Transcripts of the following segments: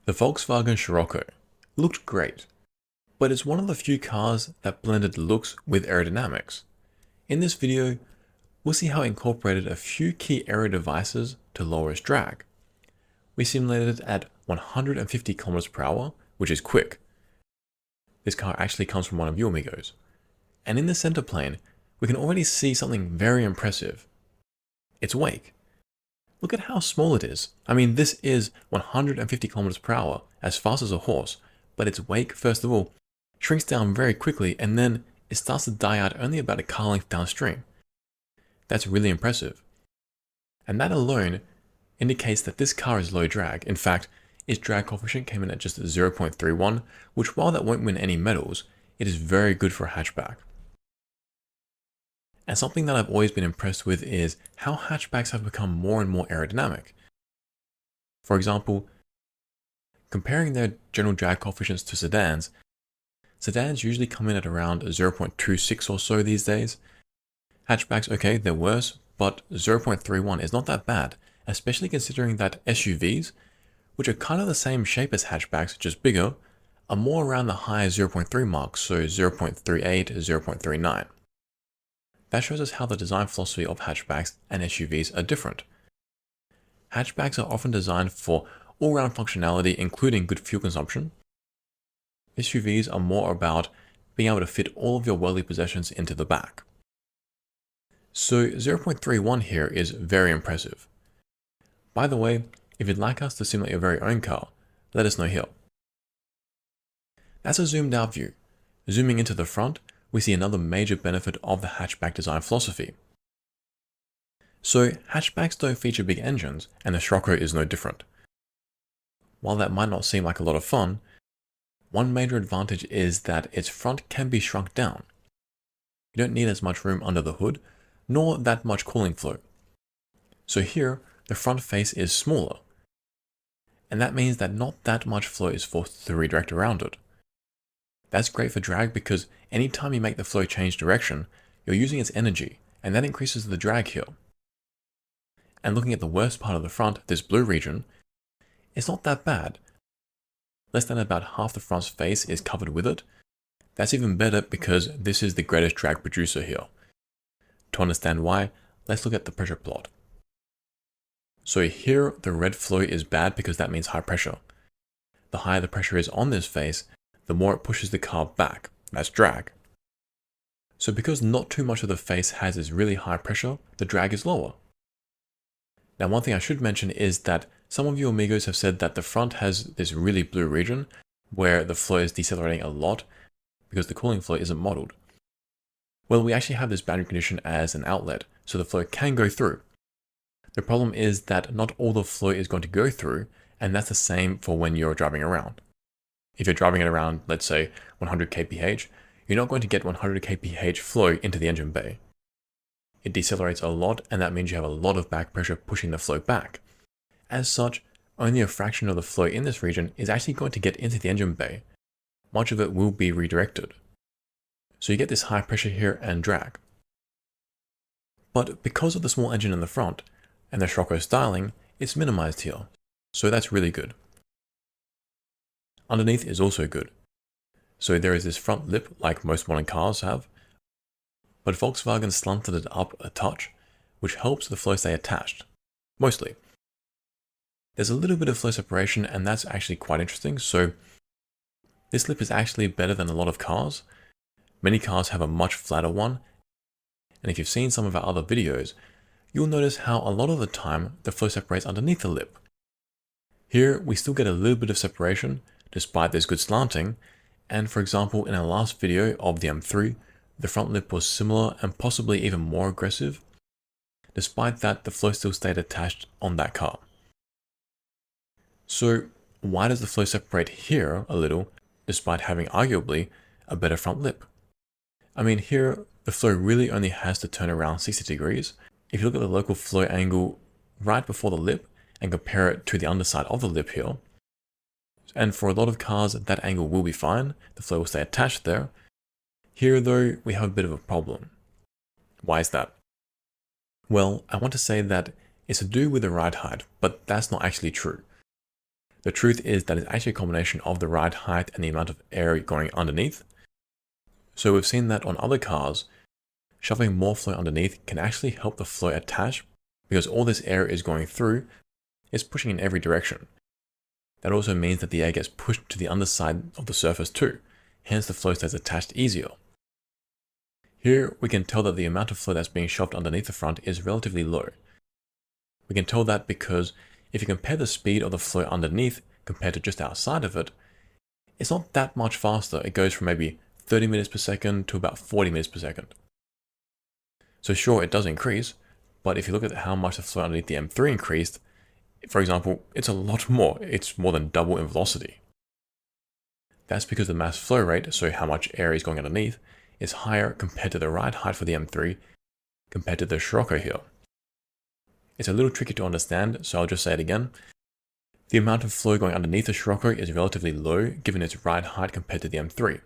The Volkswagen Scirocco looked great, but it's one of the few cars that blended looks with aerodynamics. In this video, we'll see how it incorporated a few key aero devices to lower its drag. We simulated it at 150 km per hour, which is quick. This car actually comes from one of your amigos. And in the center plane, we can already see something very impressive. Its wake. Look at how small it is. I mean, this is 150 km per hour, as fast as a horse, but its wake, first of all, shrinks down very quickly and then it starts to die out only about a car length downstream. That's really impressive. And that alone indicates that this car is low drag. In fact, its drag coefficient came in at just 0.31, which while that won't win any medals, it is very good for a hatchback. And something that I've always been impressed with is how hatchbacks have become more and more aerodynamic. For example, comparing their general drag coefficients to sedans, sedans usually come in at around 0.26 or so these days. Hatchbacks, okay, they're worse, but 0.31 is not that bad, especially considering that SUVs, which are kind of the same shape as hatchbacks, just bigger, are more around the high 0.3 mark, so 0.38, 0.39. That shows us how the design philosophy of hatchbacks and SUVs are different. Hatchbacks are often designed for all-round functionality, including good fuel consumption. SUVs are more about being able to fit all of your worldly possessions into the back. So 0.31 here is very impressive. By the way, if you'd like us to simulate your very own car, let us know here. That's a zoomed out view. Zooming into the front, we see another major benefit of the hatchback design philosophy. So hatchbacks don't feature big engines, and the Scirocco is no different. While that might not seem like a lot of fun, one major advantage is that its front can be shrunk down. You don't need as much room under the hood, nor that much cooling flow. So here, the front face is smaller, and that means that not that much flow is forced to redirect around it. That's great for drag because anytime you make the flow change direction, you're using its energy, and that increases the drag here. And looking at the worst part of the front, this blue region, it's not that bad. Less than about half the front's face is covered with it. That's even better because this is the greatest drag producer here. To understand why, let's look at the pressure plot. So here, the red flow is bad because that means high pressure. The higher the pressure is on this face, the more it pushes the car back. That's drag. So because not too much of the face has this really high pressure, the drag is lower. Now one thing I should mention is that some of you amigos have said that the front has this really blue region where the flow is decelerating a lot because the cooling flow isn't modeled. Well, we actually have this boundary condition as an outlet, so the flow can go through. The problem is that not all the flow is going to go through, and that's the same for when you're driving around. If you're driving it around, let's say 100 kph, you're not going to get 100 kph flow into the engine bay. It decelerates a lot, and that means you have a lot of back pressure pushing the flow back. As such, only a fraction of the flow in this region is actually going to get into the engine bay. Much of it will be redirected. So you get this high pressure here and drag. But because of the small engine in the front, and the Scirocco styling, it's minimized here. So that's really good. Underneath is also good. So there is this front lip like most modern cars have, but Volkswagen slanted it up a touch, which helps the flow stay attached, mostly. There's a little bit of flow separation and that's actually quite interesting, so this lip is actually better than a lot of cars. Many cars have a much flatter one, and if you've seen some of our other videos, you'll notice how a lot of the time the flow separates underneath the lip. Here we still get a little bit of separation, despite this good slanting, and for example in our last video of the M3, the front lip was similar and possibly even more aggressive. Despite that, the flow still stayed attached on that car. So why does the flow separate here a little, despite having arguably a better front lip? I mean here, the flow really only has to turn around 60 degrees. If you look at the local flow angle right before the lip and compare it to the underside of the lip here, and for a lot of cars, that angle will be fine. The flow will stay attached there. Here though, we have a bit of a problem. Why is that? Well, I want to say that it's to do with the ride height, but that's not actually true. The truth is that it's actually a combination of the ride height and the amount of air going underneath. So we've seen that on other cars, shoving more flow underneath can actually help the flow attach because all this air is going through, it's pushing in every direction. That also means that the air gets pushed to the underside of the surface too, hence the flow stays attached easier. Here we can tell that the amount of flow that's being shoved underneath the front is relatively low. We can tell that because if you compare the speed of the flow underneath compared to just outside of it, it's not that much faster. It goes from maybe 30 meters per second to about 40 meters per second. So sure, it does increase, but if you look at how much the flow underneath the M3 increased, for example, it's a lot more. It's more than double in velocity. That's because the mass flow rate, so how much air is going underneath, is higher compared to the ride height for the M3 compared to the Scirocco here. It's a little tricky to understand, so I'll just say it again. The amount of flow going underneath the Scirocco is relatively low given its ride height compared to the M3.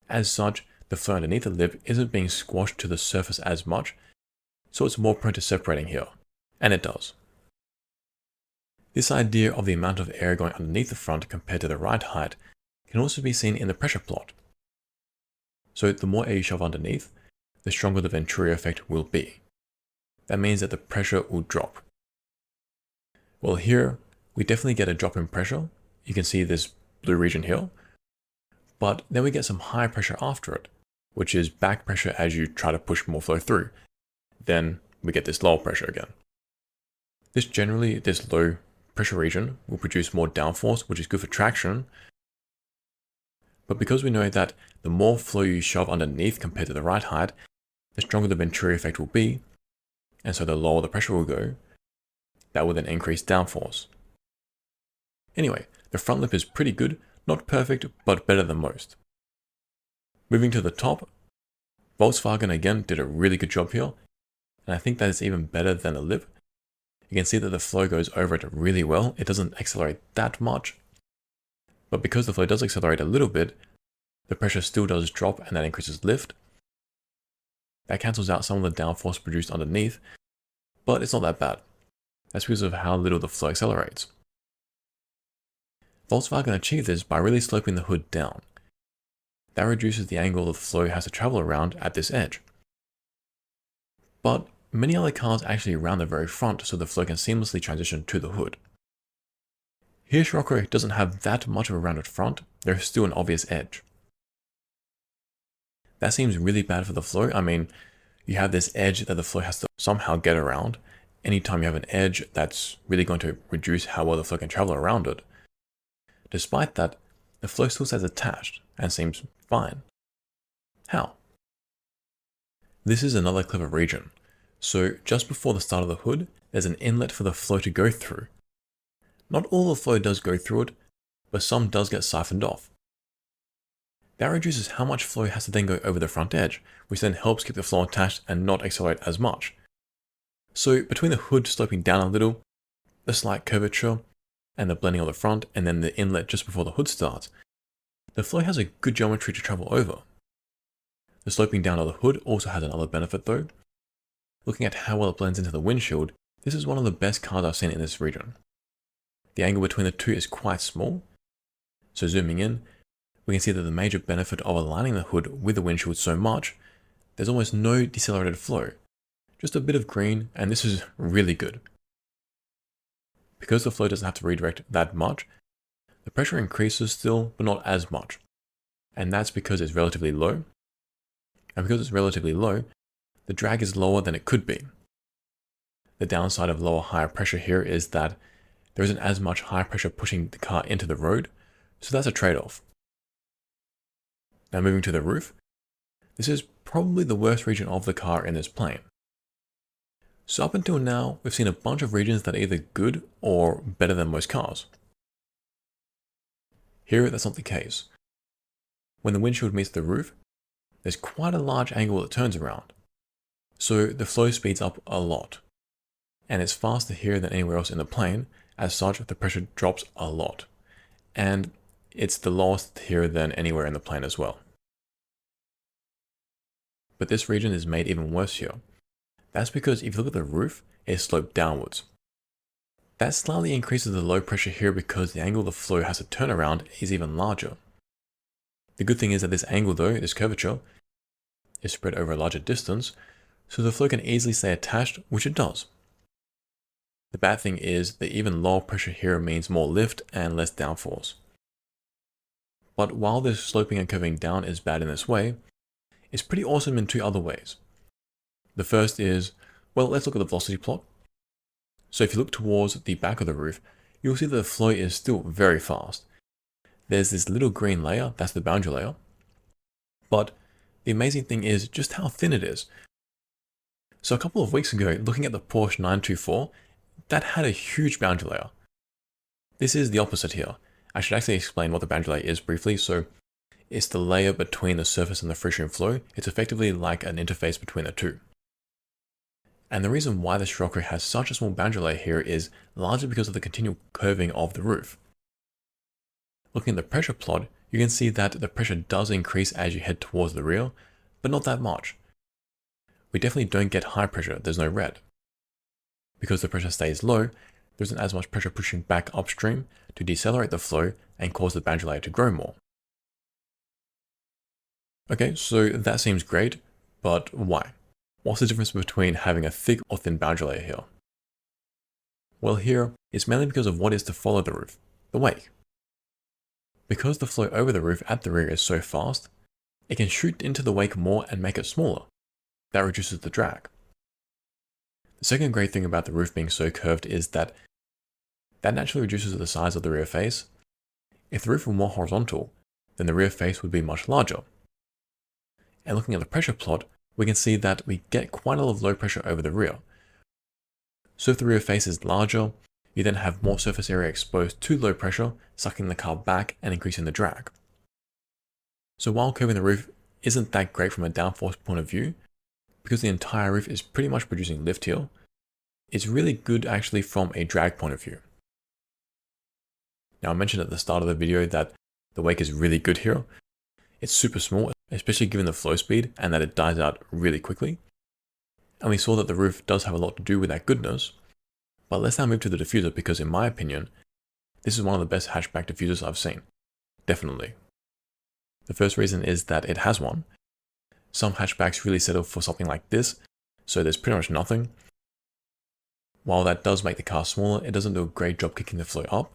As such, the flow underneath the lip isn't being squashed to the surface as much, so it's more prone to separating here, and it does. This idea of the amount of air going underneath the front compared to the ride height can also be seen in the pressure plot. So the more air you shove underneath, the stronger the Venturi effect will be. That means that the pressure will drop. Well, here we definitely get a drop in pressure. You can see this blue region here, but then we get some high pressure after it, which is back pressure as you try to push more flow through. Then we get this lower pressure again. This low pressure region will produce more downforce, which is good for traction. But because we know that the more flow you shove underneath compared to the ride height, the stronger the Venturi effect will be, and so the lower the pressure will go, that will then increase downforce. Anyway, the front lip is pretty good, not perfect, but better than most. Moving to the top, Volkswagen again did a really good job here, and I think that is even better than the lip. You can see that the flow goes over it really well. It doesn't accelerate that much, but because the flow does accelerate a little bit, the pressure still does drop and that increases lift. That cancels out some of the downforce produced underneath, but it's not that bad. That's because of how little the flow accelerates. Volkswagen achieved this by really sloping the hood down. That reduces the angle the flow has to travel around at this edge. But many other cars actually round the very front so the flow can seamlessly transition to the hood. Here Scirocco doesn't have that much of a rounded front, there's still an obvious edge. That seems really bad for the flow. I mean, you have this edge that the flow has to somehow get around. Anytime you have an edge, that's really going to reduce how well the flow can travel around it. Despite that, the flow still stays attached and seems fine. How? This is another clever region. So just before the start of the hood, there's an inlet for the flow to go through. Not all the flow does go through it, but some does get siphoned off. That reduces how much flow has to then go over the front edge, which then helps keep the flow attached and not accelerate as much. So between the hood sloping down a little, the slight curvature, and the blending of the front, and then the inlet just before the hood starts, the flow has a good geometry to travel over. The sloping down of the hood also has another benefit though. Looking at how well it blends into the windshield, this is one of the best cars I've seen in this region. The angle between the two is quite small, so zooming in, we can see that the major benefit of aligning the hood with the windshield so much, there's almost no decelerated flow, just a bit of green, and this is really good. Because the flow doesn't have to redirect that much, the pressure increases still, but not as much. And that's because it's relatively low. And because it's relatively low, the drag is lower than it could be. The downside of lower higher pressure here is that there isn't as much high pressure pushing the car into the road, so that's a trade-off. Now moving to the roof, this is probably the worst region of the car in this plane. So up until now, we've seen a bunch of regions that are either good or better than most cars. Here, that's not the case. When the windshield meets the roof, there's quite a large angle it turns around. So the flow speeds up a lot. And it's faster here than anywhere else in the plane, as such the pressure drops a lot. And it's the lowest here than anywhere in the plane as well. But this region is made even worse here. That's because if you look at the roof, it's sloped downwards. That slightly increases the low pressure here because the angle the flow has to turn around is even larger. The good thing is that this angle though, this curvature, is spread over a larger distance, so the flow can easily stay attached, which it does. The bad thing is the even lower pressure here means more lift and less downforce. But while this sloping and curving down is bad in this way, it's pretty awesome in two other ways. The first is, well, let's look at the velocity plot. So if you look towards the back of the roof, you'll see that the flow is still very fast. There's this little green layer, that's the boundary layer. But the amazing thing is just how thin it is. So a couple of weeks ago, looking at the Porsche 924, that had a huge boundary layer. This is the opposite here. I should actually explain what the boundary layer is briefly. So it's the layer between the surface and the free stream flow. It's effectively like an interface between the two. And the reason why the Scirocco has such a small boundary layer here is largely because of the continual curving of the roof. Looking at the pressure plot, you can see that the pressure does increase as you head towards the rear, but not that much. We definitely don't get high pressure, there's no red. Because the pressure stays low, there isn't as much pressure pushing back upstream to decelerate the flow and cause the boundary layer to grow more. Okay, so that seems great, but why? What's the difference between having a thick or thin boundary layer here? Well, here, it's mainly because of what is to follow the roof, the wake. Because the flow over the roof at the rear is so fast, it can shoot into the wake more and make it smaller. That reduces the drag. The second great thing about the roof being so curved is that naturally reduces the size of the rear face. If the roof were more horizontal, then the rear face would be much larger. And looking at the pressure plot, we can see that we get quite a lot of low pressure over the rear. So if the rear face is larger, you then have more surface area exposed to low pressure, sucking the car back and increasing the drag. So while curving the roof isn't that great from a downforce point of view, because the entire roof is pretty much producing lift here, it's really good actually from a drag point of view. Now I mentioned at the start of the video that the wake is really good here. It's super small, especially given the flow speed and that it dies out really quickly. And we saw that the roof does have a lot to do with that goodness. But let's now move to the diffuser because in my opinion, this is one of the best hatchback diffusers I've seen. Definitely. The first reason is that it has one. Some hatchbacks really settle for something like this, so there's pretty much nothing. While that does make the car smaller, it doesn't do a great job kicking the flow up.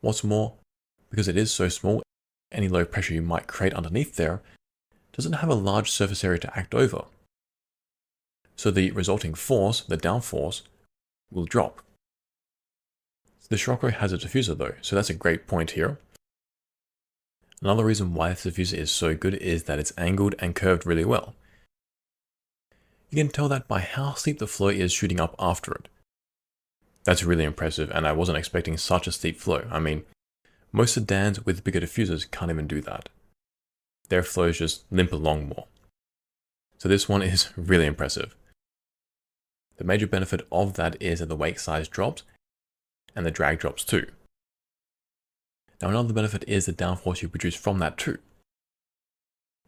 What's more, because it is so small, any low pressure you might create underneath there doesn't have a large surface area to act over. So the resulting force, the downforce, will drop. The Scirocco has a diffuser though, so that's a great point here. Another reason why this diffuser is so good is that it's angled and curved really well. You can tell that by how steep the flow is shooting up after it. That's really impressive, and I wasn't expecting such a steep flow. I mean, most sedans with bigger diffusers can't even do that. Their flows just limp along more. So this one is really impressive. The major benefit of that is that the wake size drops and the drag drops too. Now another benefit is the downforce you produce from that too.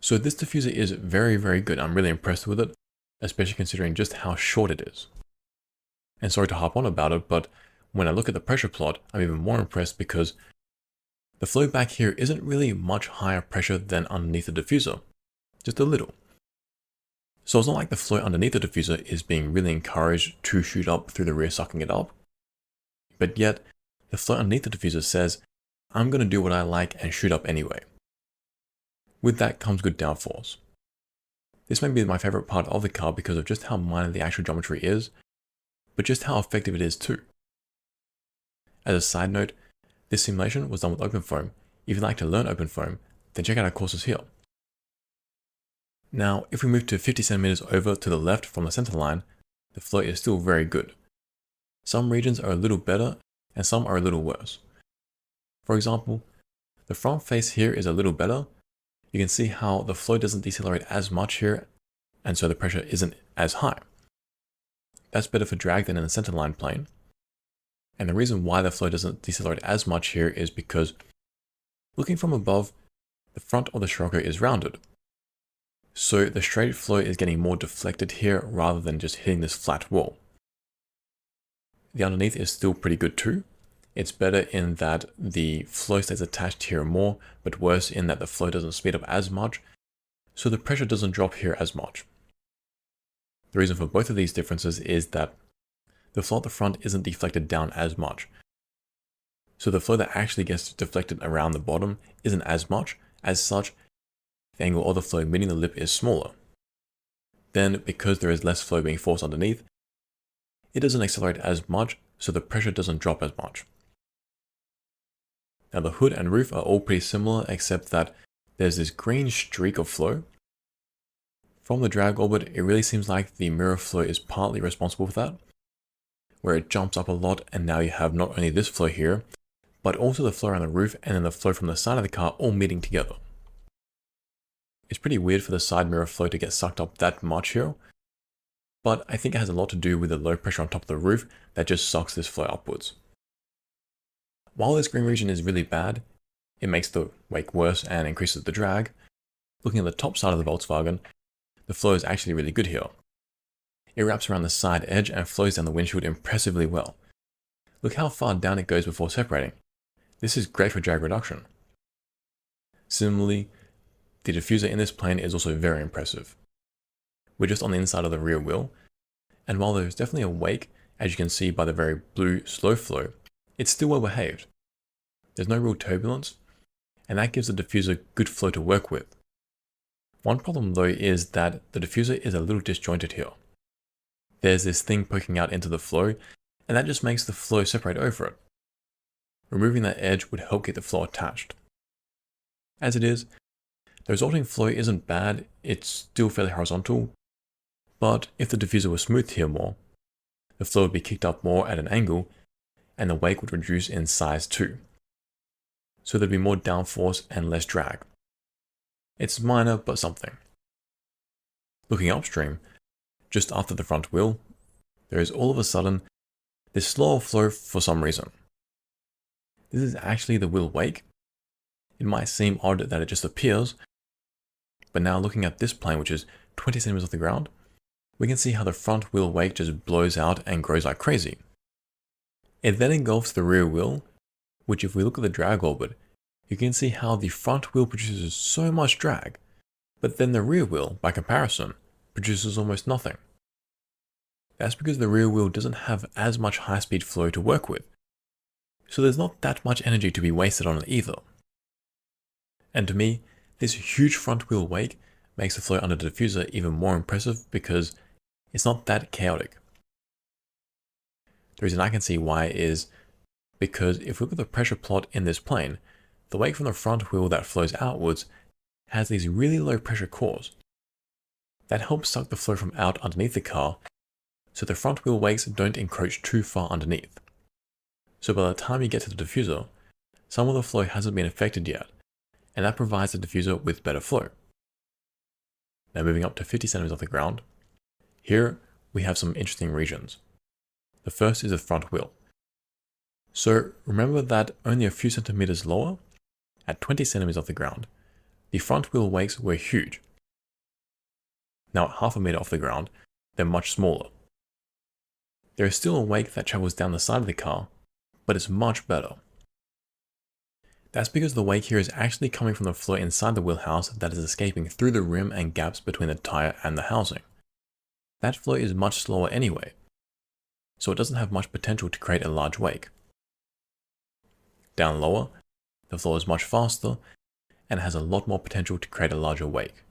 So this diffuser is very, very good. I'm really impressed with it, especially considering just how short it is. And sorry to harp on about it, but when I look at the pressure plot, I'm even more impressed because the flow back here isn't really much higher pressure than underneath the diffuser, just a little. So it's not like the flow underneath the diffuser is being really encouraged to shoot up through the rear, sucking it up. But yet, the flow underneath the diffuser says, I'm going to do what I like and shoot up anyway. With that comes good downforce. This may be my favorite part of the car because of just how minor the actual geometry is, but just how effective it is too. As a side note, this simulation was done with OpenFOAM. If you'd like to learn OpenFOAM, then check out our courses here. Now, if we move to 50 centimeters over to the left from the center line, the flow is still very good. Some regions are a little better and some are a little worse. For example, the front face here is a little better. You can see how the flow doesn't decelerate as much here, and so the pressure isn't as high. That's better for drag than in the center line plane. And the reason why the flow doesn't decelerate as much here is because looking from above, the front of the Scirocco is rounded. So the straight flow is getting more deflected here rather than just hitting this flat wall. the underneath is still pretty good too. It's better in that the flow stays attached here more, but worse in that the flow doesn't speed up as much, so the pressure doesn't drop here as much. The reason for both of these differences is that the flow at the front isn't deflected down as much. So the flow that actually gets deflected around the bottom isn't as much. As such, the angle of the flow meeting the lip is smaller. Then, because there is less flow being forced underneath, it doesn't accelerate as much, so the pressure doesn't drop as much. Now the hood and roof are all pretty similar, except that there's this green streak of flow. From the drag orbit, it really seems like the mirror flow is partly responsible for that, where it jumps up a lot, and now you have not only this flow here, but also the flow around the roof and then the flow from the side of the car all meeting together. It's pretty weird for the side mirror flow to get sucked up that much here, but I think it has a lot to do with the low pressure on top of the roof that just sucks this flow upwards. While this green region is really bad, it makes the wake worse and increases the drag. Looking at the top side of the Volkswagen, the flow is actually really good here. It wraps around the side edge and flows down the windshield impressively well. Look how far down it goes before separating. This is great for drag reduction. Similarly, the diffuser in this plane is also very impressive. We're just on the inside of the rear wheel, and while there's definitely a wake, as you can see by the very blue slow flow, it's still well behaved. There's no real turbulence, and that gives the diffuser good flow to work with. One problem though is that the diffuser is a little disjointed here. There's this thing poking out into the flow, and that just makes the flow separate over it. Removing that edge would help keep the flow attached. As it is, the resulting flow isn't bad, it's still fairly horizontal, but if the diffuser was smoothed here more, the flow would be kicked up more at an angle, and the wake would reduce in size too. So there'd be more downforce and less drag. It's minor, but something. Looking upstream, just after the front wheel, there is all of a sudden this slower flow for some reason. This is actually the wheel wake. It might seem odd that it just appears, but now looking at this plane, which is 20 centimeters off the ground, we can see how the front wheel wake just blows out and grows like crazy. It then engulfs the rear wheel, which if we look at the drag orbit, you can see how the front wheel produces so much drag, but then the rear wheel, by comparison, produces almost nothing. That's because the rear wheel doesn't have as much high-speed flow to work with, so there's not that much energy to be wasted on it either. And to me, this huge front wheel wake makes the flow under the diffuser even more impressive because it's not that chaotic. The reason I can see why is because if we look at the pressure plot in this plane, the wake from the front wheel that flows outwards has these really low pressure cores. That helps suck the flow from out underneath the car, so the front wheel wakes don't encroach too far underneath. So by the time you get to the diffuser, some of the flow hasn't been affected yet, and that provides the diffuser with better flow. Now moving up to 50 centimeters off the ground, here we have some interesting regions. The first is the front wheel. So remember that only a few centimeters lower, at 20 centimeters off the ground, the front wheel wakes were huge. Now at half a meter off the ground, they're much smaller. There is still a wake that travels down the side of the car, but it's much better. That's because the wake here is actually coming from the flow inside the wheelhouse that is escaping through the rim and gaps between the tire and the housing. That flow is much slower anyway, so it doesn't have much potential to create a large wake. Down lower, the flow is much faster and has a lot more potential to create a larger wake.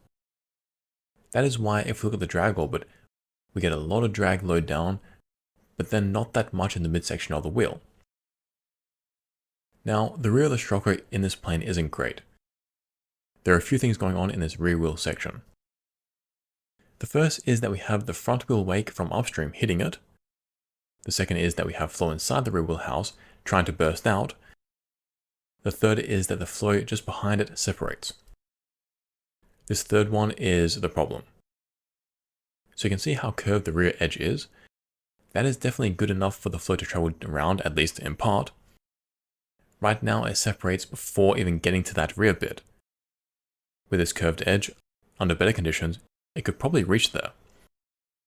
That is why if we look at the drag orbit, we get a lot of drag low down, but then not that much in the midsection of the wheel. Now, the rear of the Scirocco in this plane isn't great. There are a few things going on in this rear wheel section. The first is that we have the front wheel wake from upstream hitting it. The second is that we have flow inside the rear wheelhouse trying to burst out. The third is that the flow just behind it separates. This third one is the problem. So you can see how curved the rear edge is. That is definitely good enough for the flow to travel around, at least in part. Right now it separates before even getting to that rear bit. With this curved edge, under better conditions, it could probably reach there.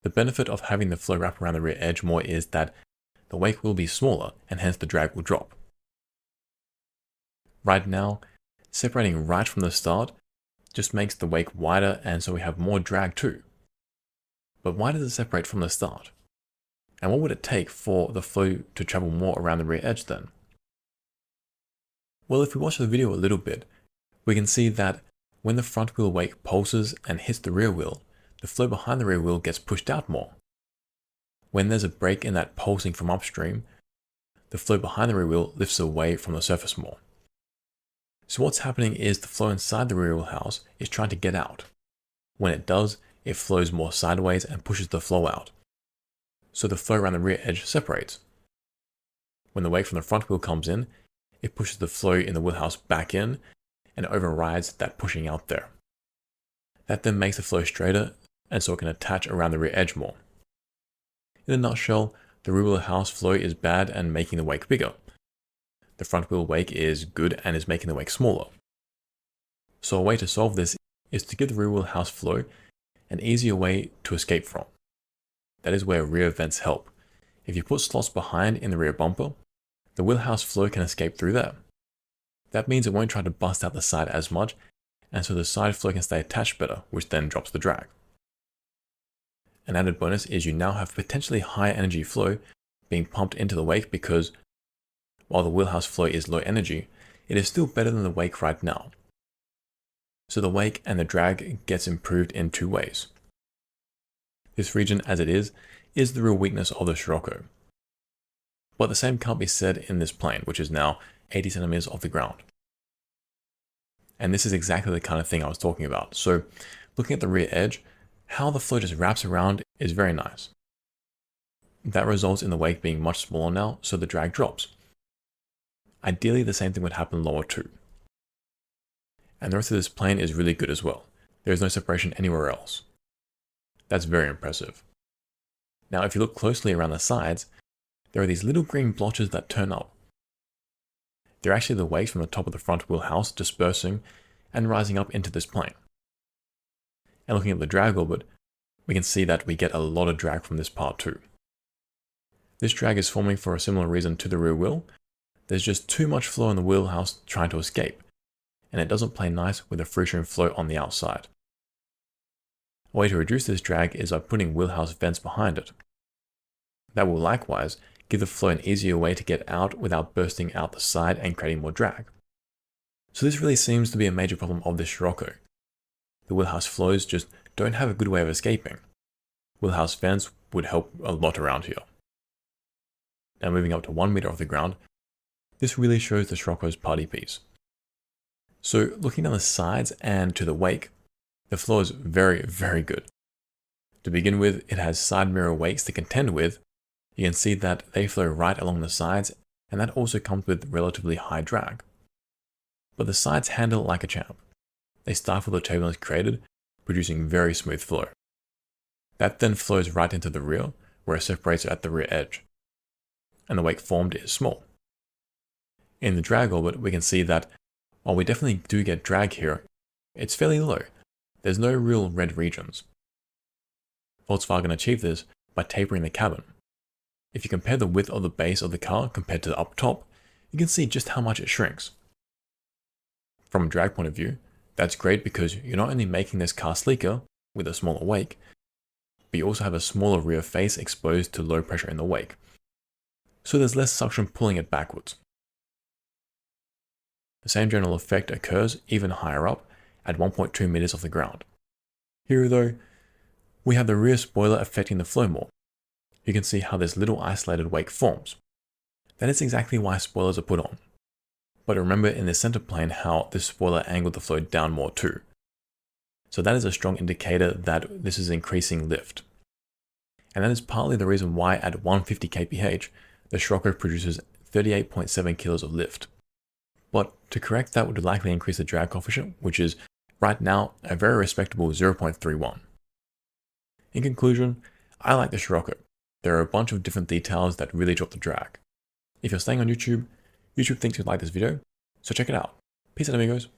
The benefit of having the flow wrap around the rear edge more is that the wake will be smaller and hence the drag will drop. Right now, separating right from the start just makes the wake wider and so we have more drag too. But why does it separate from the start? And what would it take for the flow to travel more around the rear edge then? Well, if we watch the video a little bit, we can see that when the front wheel wake pulses and hits the rear wheel, the flow behind the rear wheel gets pushed out more. When there's a break in that pulsing from upstream, the flow behind the rear wheel lifts away from the surface more. So what's happening is the flow inside the rear wheelhouse is trying to get out. When it does, it flows more sideways and pushes the flow out. So the flow around the rear edge separates. When the wake from the front wheel comes in, it pushes the flow in the wheelhouse back in and overrides that pushing out there. That then makes the flow straighter and so it can attach around the rear edge more. In a nutshell, the rear wheelhouse flow is bad and making the wake bigger. The front wheel wake is good and is making the wake smaller. So a way to solve this is to give the rear wheelhouse flow an easier way to escape from. That is where rear vents help. If you put slots behind in the rear bumper, the wheelhouse flow can escape through there. That means it won't try to bust out the side as much, and so the side flow can stay attached better, which then drops the drag. An added bonus is you now have potentially higher energy flow being pumped into the wake because while the wheelhouse flow is low energy, it is still better than the wake right now. So the wake and the drag gets improved in two ways. This region as it is the real weakness of the Scirocco. But the same can't be said in this plane, which is now 80 centimeters off the ground. And this is exactly the kind of thing I was talking about. So looking at the rear edge, how the flow just wraps around is very nice. That results in the wake being much smaller now, so the drag drops. Ideally, the same thing would happen lower too. And the rest of this plane is really good as well. There is no separation anywhere else. That's very impressive. Now, if you look closely around the sides, there are these little green blotches that turn up. They're actually the wakes from the top of the front wheelhouse dispersing and rising up into this plane. And looking at the drag orbit, we can see that we get a lot of drag from this part too. This drag is forming for a similar reason to the rear wheel. There's just too much flow in the wheelhouse trying to escape, and it doesn't play nice with the free stream flow on the outside. A way to reduce this drag is by putting wheelhouse vents behind it. That will likewise give the flow an easier way to get out without bursting out the side and creating more drag. So this really seems to be a major problem of this Scirocco. The wheelhouse flows just don't have a good way of escaping. Wheelhouse vents would help a lot around here. Now moving up to 1 meter off the ground, this really shows the Scirocco's party piece. So looking down the sides and to the wake, the flow is very, very good. To begin with, it has side mirror wakes to contend with. You can see that they flow right along the sides, and that also comes with relatively high drag. But the sides handle it like a champ. They stifle the turbulence created, producing very smooth flow. That then flows right into the rear, where it separates at the rear edge. And the wake formed is small. In the drag orbit, we can see that while we definitely do get drag here, it's fairly low. There's no real red regions. Volkswagen achieved this by tapering the cabin. If you compare the width of the base of the car compared to the up top, you can see just how much it shrinks. From a drag point of view, that's great because you're not only making this car sleeker with a smaller wake, but you also have a smaller rear face exposed to low pressure in the wake. So there's less suction pulling it backwards. The same general effect occurs even higher up at 1.2 meters off the ground. Here though, we have the rear spoiler affecting the flow more. You can see how this little isolated wake forms. That is exactly why spoilers are put on. But remember in the center plane how this spoiler angled the flow down more too. So that is a strong indicator that this is increasing lift. And that is partly the reason why at 150 kph, the Scirocco produces 38.7 kilos of lift. But to correct that would likely increase the drag coefficient, which is right now a very respectable 0.31. In conclusion, I like the Scirocco. There are a bunch of different details that really drop the drag. If you're staying on YouTube, YouTube thinks you'd like this video, so check it out. Peace out amigos.